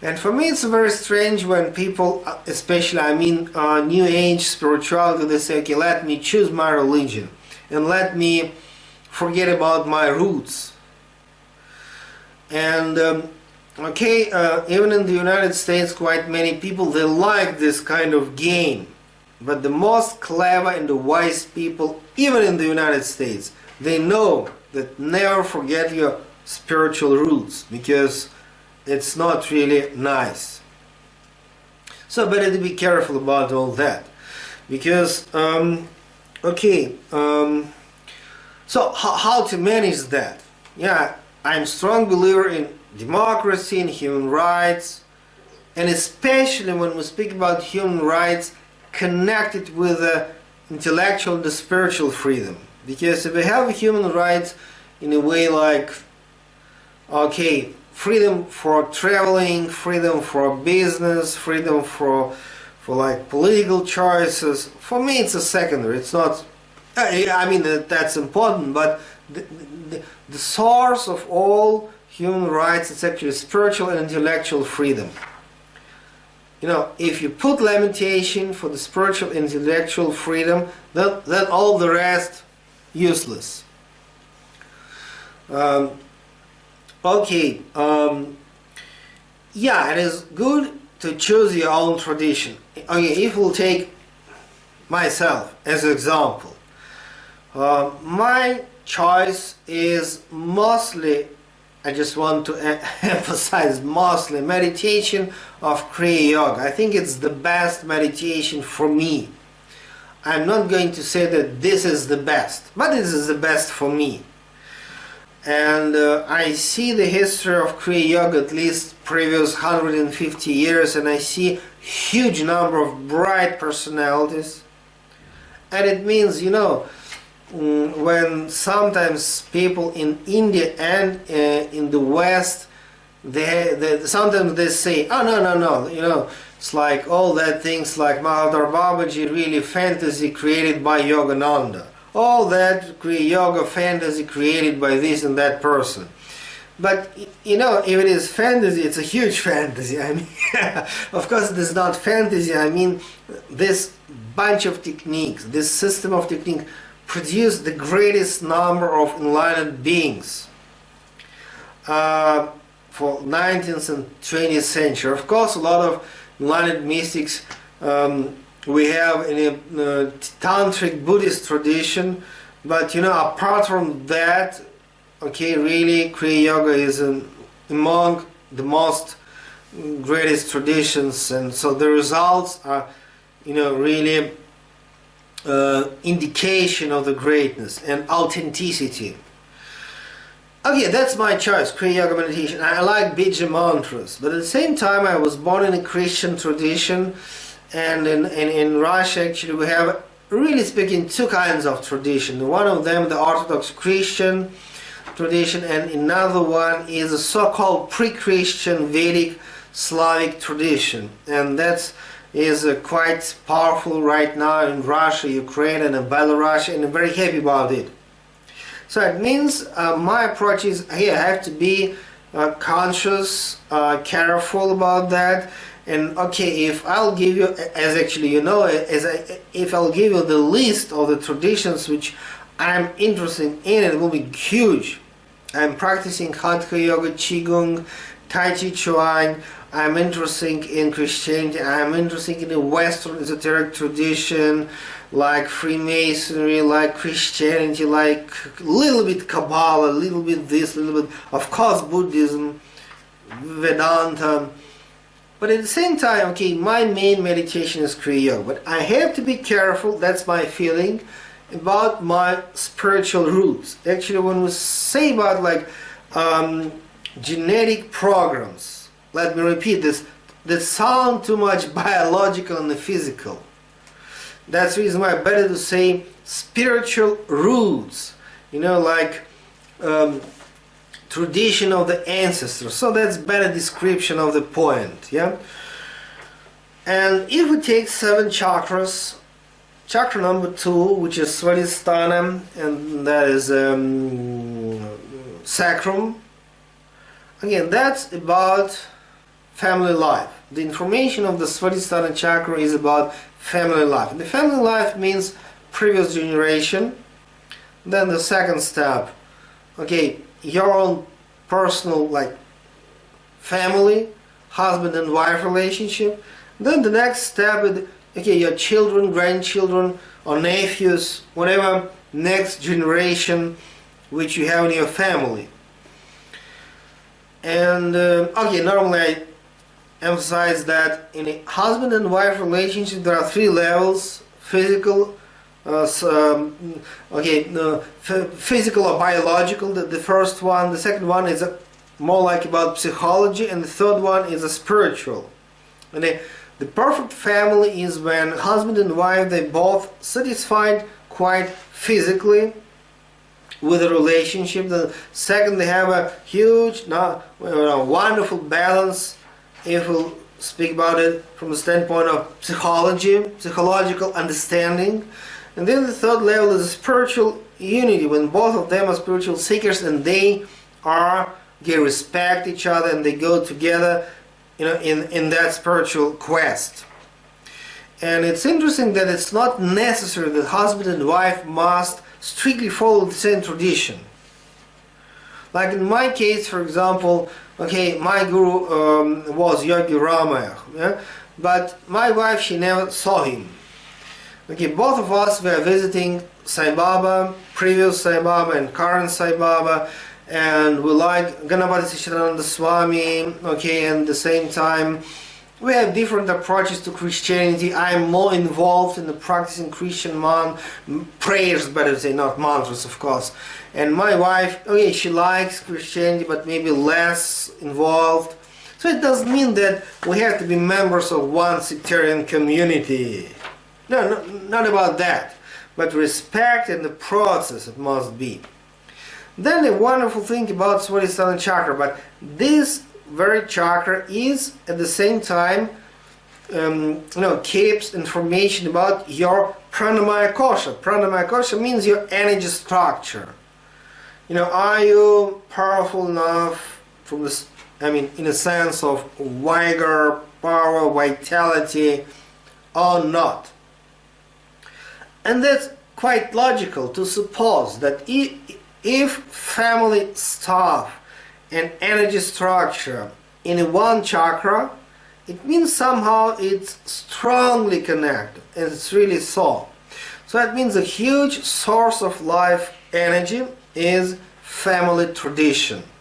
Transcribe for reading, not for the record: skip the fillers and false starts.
And for me it's very strange when people, especially New Age spirituality, they say, okay, let me choose my religion and let me forget about my roots. And even in the United States, quite many people, they like this kind of game. But the most clever and the wise people, even in the United States, they know that never forget your spiritual roots, because it's not really nice. So better to be careful about all that. Because, so how to manage that? Yeah, I'm a strong believer in democracy and human rights, and especially when we speak about human rights connected with the intellectual and the spiritual freedom. Because if we have human rights in a way like, okay, freedom for traveling, freedom for business, freedom for like political choices, for me it's a secondary. It's not, that's important, but the source of all human rights is actually spiritual and intellectual freedom. If you put limitation for the spiritual and intellectual freedom, then all the rest useless. Yeah, it is good to choose your own tradition. Okay, if we'll take myself as an example, my choice is mostly, I just want to emphasize, mostly meditation of Kriya Yoga. I think it's the best meditation for me. I'm not going to say that this is the best, but this is the best for me. And I see the history of Kriya Yoga, at least previous 150 years, and I see huge number of bright personalities. And it means, when sometimes people in India and in the West, sometimes they say, oh no, it's like all that things like Mahadar Babaji, really fantasy created by Yogananda. All that Kriya Yoga fantasy created by this and that person. But if it is fantasy, it's a huge fantasy. Of course it is not fantasy. This bunch of techniques, this system of techniques produced the greatest number of enlightened beings for 19th and 20th century. Of course, a lot of enlightened mystics we have in a tantric Buddhist tradition, but apart from that, really Kriya Yoga is among the most greatest traditions, and so the results are really indication of the greatness and authenticity. Okay, that's my choice, Kriya Yoga meditation. I like Bija mantras, but at the same time I was born in a Christian tradition, and in Russia actually we have, really speaking, two kinds of tradition. One of them the Orthodox Christian tradition, and another one is a so-called pre-Christian Vedic Slavic tradition, and that is quite powerful right now in Russia, Ukraine and in Belarus, and I'm very happy about it. So it means my approach is here, I have to be conscious, careful about that. And okay, if I'll give you, as actually if I'll give you the list of the traditions which I'm interested in, it will be huge. I'm practicing Hatha Yoga, Qigong, Tai Chi Chuan. I'm interested in Christianity. I'm interested in the Western esoteric tradition, like Freemasonry, like Christianity, like a little bit Kabbalah, a little bit this, a little bit, of course, Buddhism, Vedanta. But at the same time, okay, my main meditation is Kriya Yoga. But I have to be careful, that's my feeling, about my spiritual roots. Actually, when we say about like genetic programs, let me repeat this, that sound too much biological and physical. That's the reason why it's better to say spiritual roots, like tradition of the ancestors. So that's better description of the point, yeah? And if we take 7 chakras, chakra number 2, which is Swadhisthana, and that is sacrum, again, that's about family life. The information of the Svyatoslav chakra is about family life. And the family life means previous generation. Then the second step, okay, your own personal, like, family, husband and wife relationship. Then the next step is, okay, your children, grandchildren, or nephews, whatever next generation which you have in your family. And okay, normally I emphasize that in a husband and wife relationship there are three levels: physical, physical or biological, the first one. The second one is more like about psychology, and the third one is a spiritual. And the perfect family is when husband and wife, they both satisfied quite physically with a relationship. The second, they have a huge, wonderful balance, if we'll speak about it from the standpoint of psychological understanding. And then the third level is spiritual unity, when both of them are spiritual seekers and they respect each other and they go together, in that spiritual quest. And it's interesting that it's not necessary that husband and wife must strictly follow the same tradition. Like in my case, for example, okay, my guru was Yogi Ramaya, yeah? But my wife, she never saw him. Okay, both of us were visiting Sai Baba, previous Sai Baba and current Sai Baba, and we like Ganapati Sacchidananda Swami, okay, and at the same time we have different approaches to Christianity. I'm more involved in the practicing Christian prayers, better to say, not mantras, of course. And my wife, okay, she likes Christianity, but maybe less involved. So it doesn't mean that we have to be members of one sectarian community. No, not about that. But respect and the process it must be. Then the wonderful thing about Svyatoslav chakra, but this very chakra is at the same time, keeps information about your pranamaya kosha. Pranamaya kosha means your energy structure. Are you powerful enough from this? In a sense of vigor, power, vitality, or not? And that's quite logical to suppose that if family stuff and energy structure in one chakra, it means somehow it's strongly connected, and it's really so. So that means a huge source of life energy is family tradition.